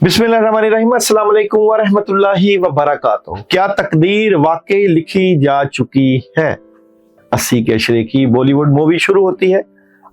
बिस्मिल्लाहिर्रहमानिर्रहीम, अस्सलाम वालेकुम व रहमतुल्लाहि व बरकातुहू। क्या तकदीर वाकई लिखी जा चुकी है। 80 के अशरे की बॉलीवुड मूवी शुरू होती है,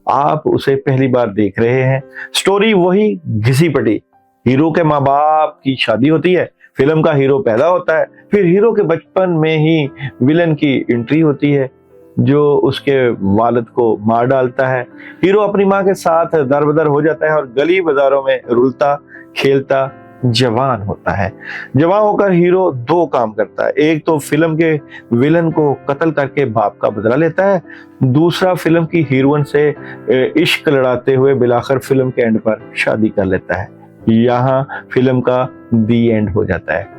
आप उसे पहली बार देख रहे हैं। स्टोरी वही घिसी पटी, हीरो के माँ बाप की शादी होती है, फिल्म का हीरो पैदा होता है, फिर हीरो के बचपन में ही विलन की एंट्री होती है जो उसके वालिद को मार डालता है। हीरो अपनी माँ के साथ दरबदर हो जाता है और गली बाजारों में रुलता खेलता जवान होता है। जवान होकर हीरो दो काम करता है, एक तो फिल्म के विलन को कत्ल करके बाप का बदला लेता है, दूसरा फिल्म की हीरोइन से इश्क लड़ाते हुए बिलाखिर फिल्म के एंड पर शादी कर लेता है। यहाँ फिल्म का दी एंड हो जाता है।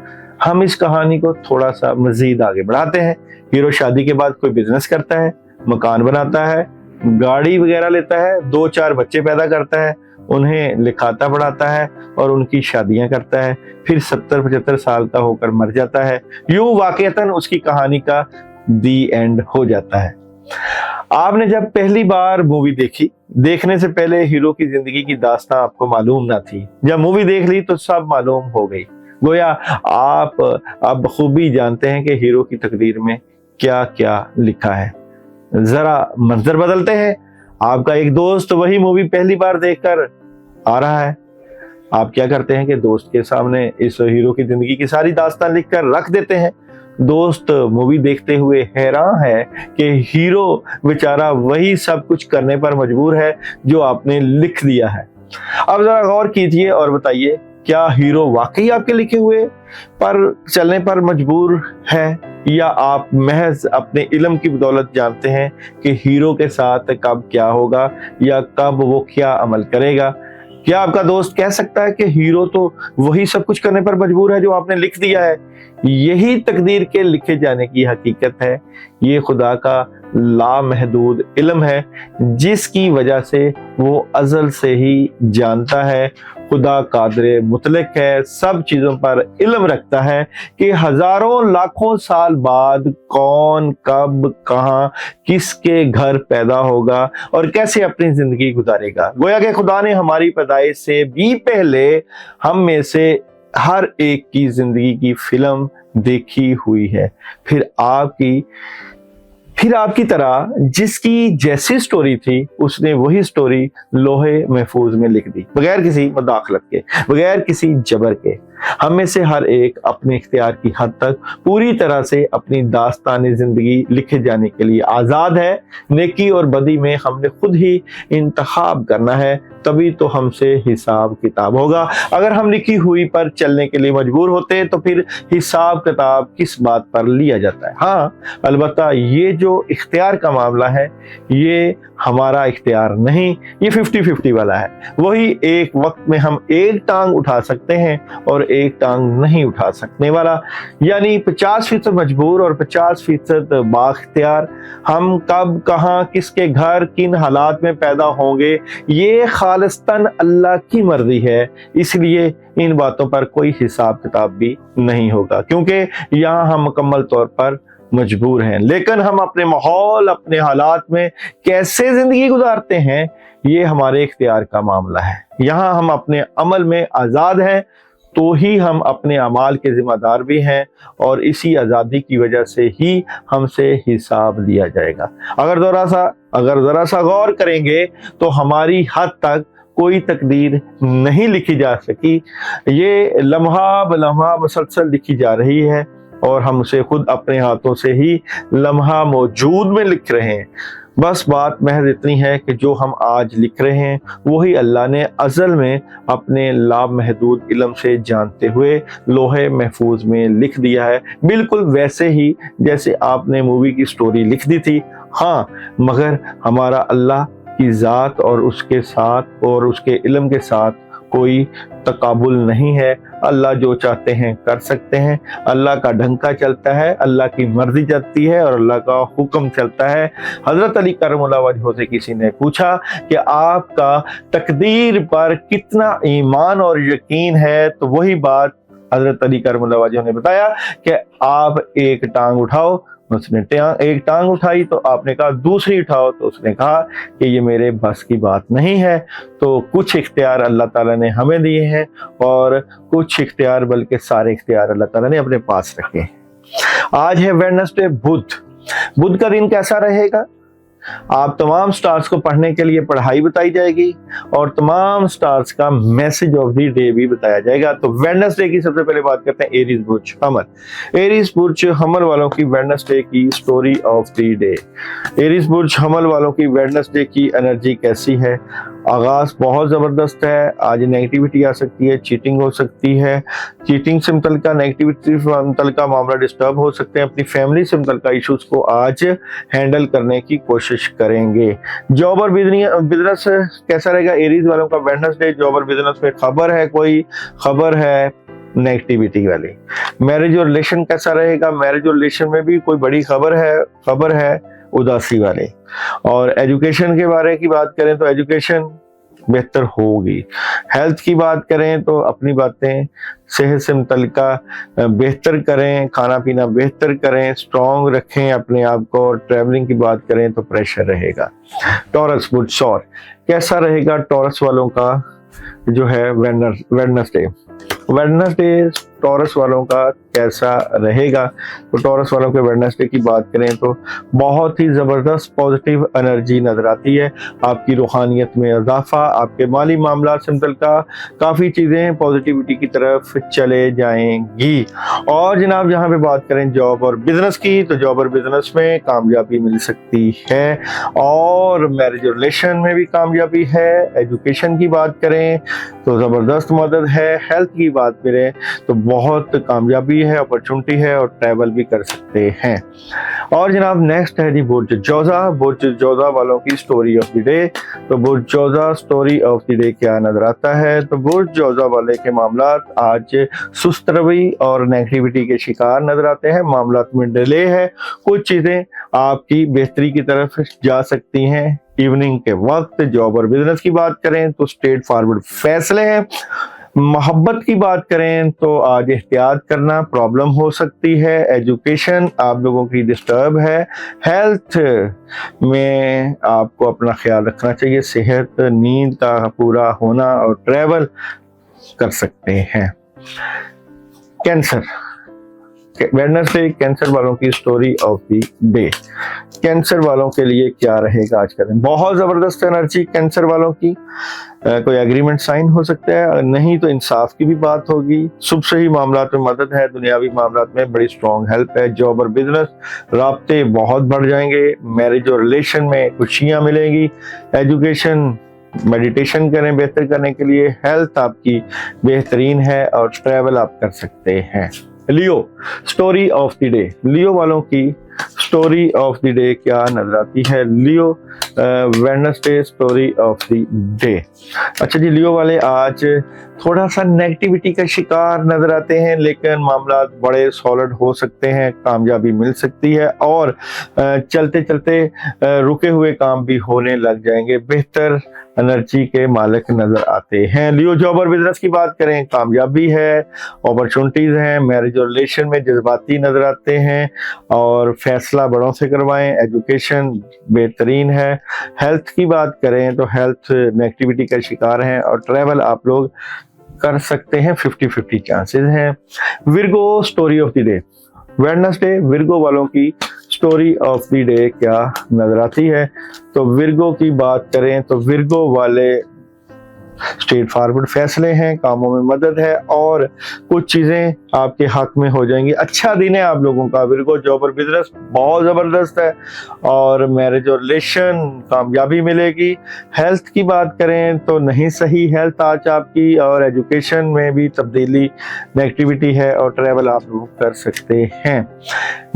हम इस कहानी को थोड़ा सा मजीद आगे बढ़ाते हैं। हीरो शादी के बाद कोई बिजनेस करता है, मकान बनाता है, गाड़ी वगैरह लेता है, 2-4 बच्चे पैदा करता है, उन्हें लिखाता पढ़ाता है और उनकी शादियां करता है, फिर 70-75 साल का होकर मर जाता है। यूं वाकईतन उसकी कहानी का दी एंड हो जाता है। आपने जब पहली बार मूवी देखी, देखने से पहले हीरो की जिंदगी की दास्तां आपको मालूम ना थी, जब मूवी देख ली तो सब मालूम हो गई। गोया आप अब खूबी जानते हैं कि हीरो की तकदीर में क्या क्या लिखा है। जरा मंजर बदलते हैं। आपका एक दोस्त वही मूवी पहली बार देखकर आ रहा है, आप क्या करते हैं कि दोस्त के सामने इस हीरो की जिंदगी की सारी दास्तान लिखकर रख देते हैं। दोस्त मूवी देखते हुए हैरान है कि हीरो बेचारा वही सब कुछ करने पर मजबूर है जो आपने लिख दिया है। अब जरा गौर कीजिए और बताइए, क्या हीरो वाकई आपके लिखे हुए पर चलने पर मजबूर है, या आप महज अपने इल्म की बदौलत जानते हैं कि हीरो के साथ कब क्या होगा या कब वो क्या अमल करेगा। क्या आपका दोस्त कह सकता है कि हीरो तो वही सब कुछ करने पर मजबूर है जो आपने लिख दिया है। यही तकदीर के लिखे जाने की हकीकत है। ये खुदा का लामहदूद इल्म है जिसकी वजह से वो अज़ल से ही जानता है। खुदा कादिर मुतलक है, सब चीजों पर इल्म रखता है कि हजारों लाखों साल बाद कौन कब कहां किसके घर पैदा होगा और कैसे अपनी जिंदगी गुजारेगा। गोया कि खुदा ने हमारी पैदाइश से भी पहले हम में से हर एक की जिंदगी की फिल्म देखी हुई है। फिर आपकी तरह जिसकी जैसी स्टोरी थी उसने वही स्टोरी लोहे महफूज में लिख दी, बगैर किसी मदाखलत के, बगैर किसी जबर के। हम में से हर एक अपने इख्तियार की हद तक पूरी तरह से अपनी दास्तानी जिंदगी लिखे जाने के लिए आज़ाद है। नेकी और बदी में हमने खुद ही इंतखाब करना है, तभी तो हमसे हिसाब किताब होगा। अगर हम लिखी हुई पर चलने के लिए मजबूर होते तो फिर हिसाब किताब किस बात पर लिया जाता है। हाँ, अलबत्ता ये जो इख्तियार का मामला है ये हमारा इख्तियार नहीं, ये 50-50 वाला है। वही एक वक्त में हम एक टांग उठा सकते हैं और एक टांग नहीं उठा सकने वाला, यानी 50% मजबूर और 50% बाख्तियार। हम कब कहां किसके घर किन हालात में पैदा होंगे ये खालिस्तन अल्लाह की मर्जी है, इसलिए इन बातों पर कोई हिसाब किताब भी नहीं होगा, क्योंकि यहाँ हम मुकम्मल तौर पर मजबूर हैं। लेकिन हम अपने माहौल अपने हालात में कैसे जिंदगी गुजारते हैं ये हमारे इख्तियार का मामला है। यहाँ हम अपने अमल में आज़ाद हैं तो ही हम अपने अमाल के जिम्मेदार भी हैं और इसी आज़ादी की वजह से ही हमसे हिसाब लिया जाएगा। अगर ज़रा सा गौर करेंगे तो हमारी हद तक कोई तकदीर नहीं लिखी जा सकी, ये लम्हा ब लम्हा मुसलसल लिखी जा रही है और हम उसे खुद अपने हाथों से ही लम्हा मौजूद में लिख रहे हैं। बस बात महज इतनी है कि जो हम आज लिख रहे हैं वही अल्लाह ने अज़ल में अपने लामहदूद इल्म से जानते हुए लोहे महफूज में लिख दिया है, बिल्कुल वैसे ही जैसे आपने मूवी की स्टोरी लिख दी थी। हाँ, मगर हमारा अल्लाह की ज़ात और उसके साथ और उसके इल्म के साथ कोई तकाबुल नहीं है। अल्लाह जो चाहते हैं कर सकते हैं, अल्लाह का ढंका चलता है, अल्लाह की मर्जी चलती है और अल्लाह का हुक्म चलता है। हजरत अली करमुल्लाह वजहो से किसी ने पूछा कि आपका तकदीर पर कितना ईमान और यकीन है, तो वही बात हजरत अली करमुल्लाह वजहो ने बताया कि आप एक टांग उठाओ उसने एक टांग उठाई तो आपने कहा दूसरी उठाओ, तो उसने कहा कि ये मेरे बस की बात नहीं है। तो कुछ इख्तियार अल्लाह ताला ने हमें दिए हैं और कुछ इख्तियार बल्कि सारे इख्तियार अल्लाह ताला ने अपने पास रखे हैं। आज है वेडनेसडे, बुध का दिन कैसा रहेगा? आप तमाम स्टार्स को पढ़ने के लिए पढ़ाई बताई जाएगी और तमाम स्टार्स का मैसेज ऑफ द डे भी बताया जाएगा। तो वेडनेसडे की सबसे पहले बात करते हैं एरीज बुर्ज हमल। एरीज बुर्ज हमल वालों की वेडनेसडे की story of the day. Aries बुर्ज हमल वालों की वेडनेसडे की एनर्जी कैसी है? आगाज बहुत जबरदस्त है। आज नेगेटिविटी आ सकती है, चीटिंग हो सकती है, चीटिंग से मुतल्लिका, नेगेटिविटी से मुतल्लिका मामला डिस्टर्ब हो सकते हैं। अपनी फैमिली से मुतल्लिका इश्यूज को आज हैंडल करने की कोशिश करेंगे। जॉब और बिजनेस कैसा रहेगा एरीज वालों का वेडनेसडे? जॉब और बिजनेस में कोई खबर है नेगेटिविटी वाली। मैरिज और रिलेशन कैसा रहेगा? मैरिज और रिलेशन में भी कोई बड़ी खबर है उदासी वाले। और एजुकेशन के बारे की बात करें तो एजुकेशन बेहतर होगी। हेल्थ की बात करें तो अपनी बातें सेहत से मुतल्लिका बेहतर करें, खाना पीना बेहतर करें, स्ट्रॉन्ग रखें अपने आप को। और ट्रैवलिंग की बात करें तो प्रेशर रहेगा। टॉरस बुध सौर कैसा रहेगा टॉरस वालों का जो है वेडनेसडे? टॉरस वालों का कैसा रहेगा? तो टॉरस वालों के वेडनेसडे की बात करें तो बहुत ही जबरदस्त पॉजिटिव एनर्जी नजर आती है। आपकी रूहानियत में इजाफा, आपके माली मामला से मुतल्लिका काफ़ी चीज़ें पॉजिटिविटी की तरफ चले जाएंगी। और जनाब यहाँ पे बात करें जॉब और बिजनेस की, तो जॉब और बिजनेस में कामयाबी मिल सकती है और मैरिज और रिलेशन में भी कामयाबी है। एजुकेशन की बात करें तो ज़बरदस्त मदद है। हेल्थ की बात करें तो बहुत कामयाबी है, अपॉर्चुनिटी है और ट्रैवल भी कर सकते हैं। और जनाब नेक्स्ट है जी बुर्ज जोजा वालों की स्टोरी ऑफ द डे। तो बुर्ज जोजा स्टोरी ऑफ द डे क्या नजर आता है? तो बुर्ज जोजा वाले के मामलात आज सुस्त रवैया और नेगेटिविटी के शिकार नजर आते हैं। मामलात में डिले है, कुछ चीजें आपकी बेहतरी की तरफ जा सकती हैं इवनिंग के वक्त। जॉब और बिजनेस की बात करें तो स्ट्रेट फॉरवर्ड फैसले हैं। मोहब्बत की बात करें तो आज एहतियात करना प्रॉब्लम हो सकती है। एजुकेशन आप लोगों की डिस्टर्ब है। हेल्थ में आपको अपना ख्याल रखना चाहिए। सेहत, नींद का पूरा होना और ट्रैवल कर सकते हैं। कैंसर वेडनेसडे कैंसर वालों की story of the day. Cancer वालों के लिए क्या रहेगा आज का दिन? बहुत जबरदस्त एनर्जी कैंसर वालों की। कोई एग्रीमेंट साइन हो सकता है, नहीं तो इंसाफ की भी बात होगी। सुबह से ही मामलात में मदद है, दुनियावी मामलात में बड़ी स्ट्रॉन्ग हेल्प है। जॉब और बिजनेस राब्ते बहुत बढ़ जाएंगे। मैरिज और रिलेशन में खुशियां मिलेंगी। एजुकेशन मेडिटेशन करें बेहतर करने के लिए। हेल्थ आपकी बेहतरीन है और ट्रैवल आप कर सकते हैं। लियो स्टोरी ऑफ द डे। लियो वालों की स्टोरी ऑफ द डे क्या नजर आती है? Leo Wednesday story of the day. अच्छा जी, लियो वाले आज थोड़ा सा नेगेटिविटी का शिकार नजर आते हैं, लेकिन मामला बड़े सॉलिड हो सकते हैं, कामयाबी मिल सकती है और चलते चलते रुके हुए काम भी होने लग जाएंगे। बेहतर एनर्जी के मालिक नजर आते हैं। लियो जॉब और बिजनेस की बात करें, कामयाबी है, अपॉर्चुनिटीज हैं। मैरिज और रिलेशन में जज्बाती नजर आते हैं और फैसला बड़ों से करवाएं। एजुकेशन बेहतरीन है। हेल्थ की बात करें तो हेल्थ नेगेटिविटी का शिकार है और ट्रैवल आप लोग कर सकते हैं, 50-50 चांसेस हैं। Virgo story of the day. Wednesday Virgo वालों की स्टोरी ऑफ द डे क्या नजर आती है? तो विर्गो की बात करें तो विर्गो वाले स्ट्रेट फॉरवर्ड फैसले हैं, कामों में मदद है और कुछ चीजें आपके हक में हो जाएंगी। अच्छा दिन है आप लोगों का। विर्गो जॉब और बिजनेस बहुत जबरदस्त है और मैरिज और रिलेशन कामयाबी मिलेगी। हेल्थ की बात करें तो नहीं सही हेल्थ आज आपकी और एजुकेशन में भी तब्दीली नेगेटिविटी है और ट्रैवल आप लोग कर सकते हैं।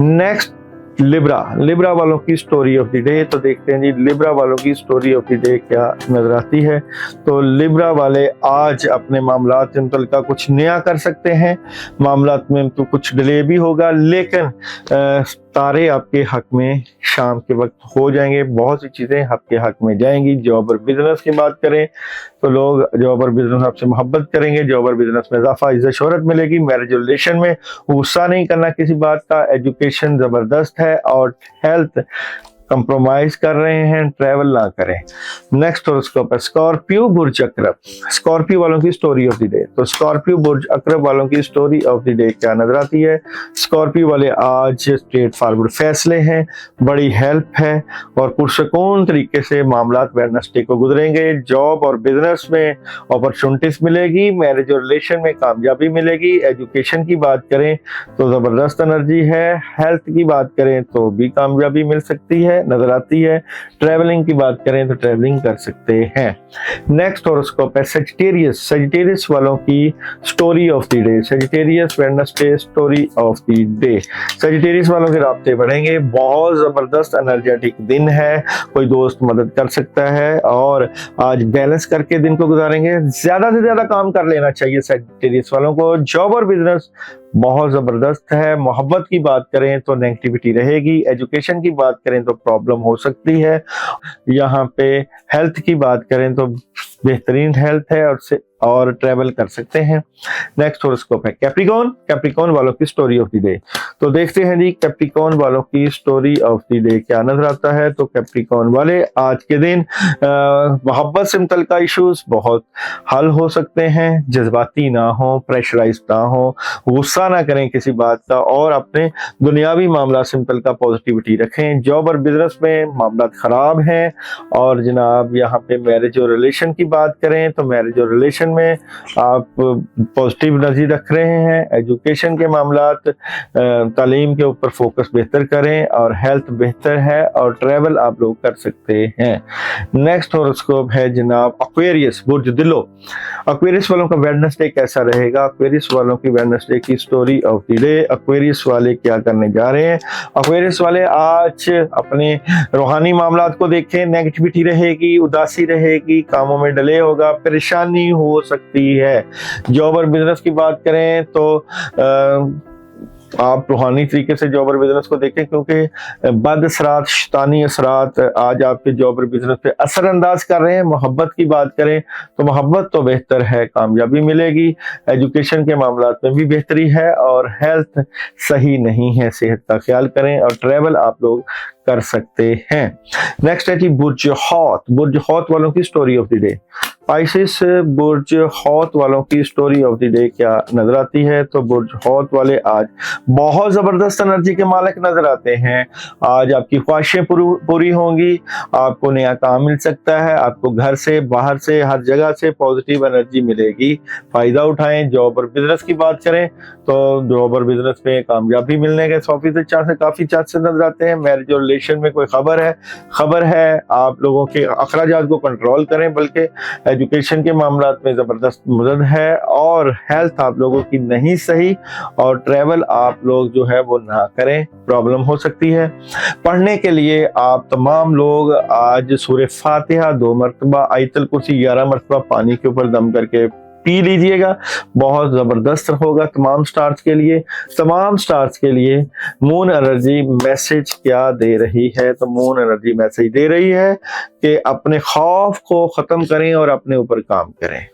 नेक्स्ट लिब्रा वालों की स्टोरी ऑफ द डे। तो देखते हैं जी लिब्रा वालों की स्टोरी ऑफ द डे क्या नजर आती है। तो लिब्रा वाले आज अपने मामलात से मुतल्लिका कुछ नया कर सकते हैं। मामलात में तो कुछ डिले भी होगा, लेकिन तारे आपके हक में शाम के वक्त हो जाएंगे, बहुत सी चीज़ें आपके हक में जाएंगी। जॉब और बिजनेस की बात करें तो लोग जॉब और बिजनेस आपसे मोहब्बत करेंगे, जॉब और बिजनेस में इजाफा, इज्जत शोहरत मिलेगी। मैरिज रिलेशन में गुस्सा नहीं करना किसी बात का। एजुकेशन ज़बरदस्त है और हेल्थ कंप्रोमाइज कर रहे हैं, ट्रैवल ना करें। नेक्स्ट हॉरोस्कोप है स्कॉर्पियो बुर्ज अक्रब। स्कॉर्पियो वालों की स्टोरी ऑफ द डे, तो स्कॉर्पियो बुर्ज अक्रब वालों की स्टोरी ऑफ द डे क्या नजर आती है? स्कॉर्पियो वाले आज स्ट्रेट फॉरवर्ड फैसले हैं, बड़ी हेल्प है और पुरसकून तरीके से मामलात वेडनेसडे को गुजरेंगे। जॉब और बिजनेस में अपॉर्चुनिटीज मिलेगी, मैरिज और रिलेशन में कामयाबी मिलेगी। एजुकेशन की बात करें तो जबरदस्त एनर्जी है। हेल्थ की बात करें तो भी कामयाबी मिल सकती है, नजर आती है। ट्रैवलिंग की बात करें तो ट्रैवलिंग कर सकते हैं। नेक्स्ट हॉरोस्कोप है सजिटेरियस। सजिटेरियस वालों की story of the day, Sagittarius Wednesday story of the day. Sagittarius वालों के रास्ते बढ़ेंगे, बहुत जबरदस्त एनर्जेटिक दिन है, कोई दोस्त मदद कर सकता है और आज बैलेंस करके दिन को गुजारेंगे। ज्यादा से ज्यादा काम कर लेना चाहिए सजिटेरियस वालों को। जॉब और बिजनेस बहुत जबरदस्त है। मोहब्बत की बात करें तो नेगेटिविटी रहेगी। एजुकेशन की बात करें तो प्रॉब्लम हो सकती है। यहाँ पे हेल्थ की बात करें तो बेहतरीन हेल्थ है और ट्रैवल कर सकते हैं। नेक्स्ट हॉरोस्कोप है कैप्रिकॉन। कैप्रिकॉन वालों की स्टोरी ऑफ द डे, तो देखते हैं जी कैप्रिकॉन वालों की स्टोरी ऑफ द डे क्या नजर आता है। तो कैप्रिकॉन वाले आज के दिन मोहब्बत से मुतल्लिका इश्यूज बहुत हल हो सकते हैं। जज्बाती ना हो, प्रेशराइज ना हो, गुस्सा ना करें किसी बात का और अपने दुनियावी मामला से मुतल्लिका पॉजिटिविटी रखें। जॉब और बिजनेस में मामला खराब हैं और जनाब यहाँ पे मैरिज और रिलेशन की बात करें तो मैरिज और रिलेशन में आप पॉजिटिव एनर्जी रख रहे हैं। एजुकेशन के मामलात तालीम के ऊपर फोकस बेहतर करें और हेल्थ बेहतर है और ट्रैवल आप लोग कर सकते हैं। नेक्स्ट हॉरोस्कोप है जनाब एक्वेरियस बुर्ज दिलो। एक्वेरियस वालों का वेडनेसडे कैसा रहेगा? एक्वेरियस वालों की वेडनेसडे की story of the day. Aquarius वाले क्या करने जा रहे हैं? एक्वेरियस वाले आज अपने रूहानी मामलात को देखें, नेगेटिविटी रहेगी, उदासी रहेगी, कामों में डिले होगा, परेशानी हो सकती है। जॉब और बिजनेस की बात करें तो आप रूहानी तरीके से जॉब और बिजनेस को देखें क्योंकि बद असरात, शैतानी असरात आज आपके जॉब और बिजनेस पे असर अंदाज कर रहे हैं। मोहब्बत की बात करें तो मोहब्बत तो बेहतर है, कामयाबी मिलेगी। एजुकेशन के मामलात में भी बेहतरी है और हेल्थ सही नहीं है, सेहत का ख्याल करें और ट्रैवल आप लोग कर सकते हैं। नेक्स्ट है जी बुर्ज हौत। बुर्ज हौत वालों की story of the day. Pisces बुर्ज हौत वालों की स्टोरी ऑफ द डे क्या नजर आती है? तो बुर्ज हौत वाले आज बहुत जबरदस्त एनर्जी के मालिक नजर आते हैं। आज आपकी ख्वाहिशें पूरी होंगी, आपको नया काम मिल सकता है, आपको घर से बाहर से हर जगह से पॉजिटिव एनर्जी मिलेगी, फायदा उठाएं। जॉब और बिजनेस की बात करें तो जॉब और बिजनेस में कामयाबी मिलने के काफी चांसेस नजर आते हैं। मैरिज और रिलेशन में कोई खबर है, आप लोगों के अखराजात को कंट्रोल करें, बल्कि एजुकेशन के मामलात में जबरदस्त मदद है और हेल्थ आप लोगों की नहीं सही और ट्रैवल आप लोग जो है वो ना करें, प्रॉब्लम हो सकती है। पढ़ने के लिए आप तमाम लोग आज सूरह फातिहा 2 मरतबा, आयतल कुर्सी 11 मरतबा पानी के ऊपर दम करके पी लीजिएगा, बहुत जबरदस्त होगा तमाम स्टार्स के लिए। तमाम स्टार्स के लिए मून एनर्जी मैसेज क्या दे रही है? तो मून एनर्जी मैसेज दे रही है कि अपने खौफ को खत्म करें और अपने ऊपर काम करें।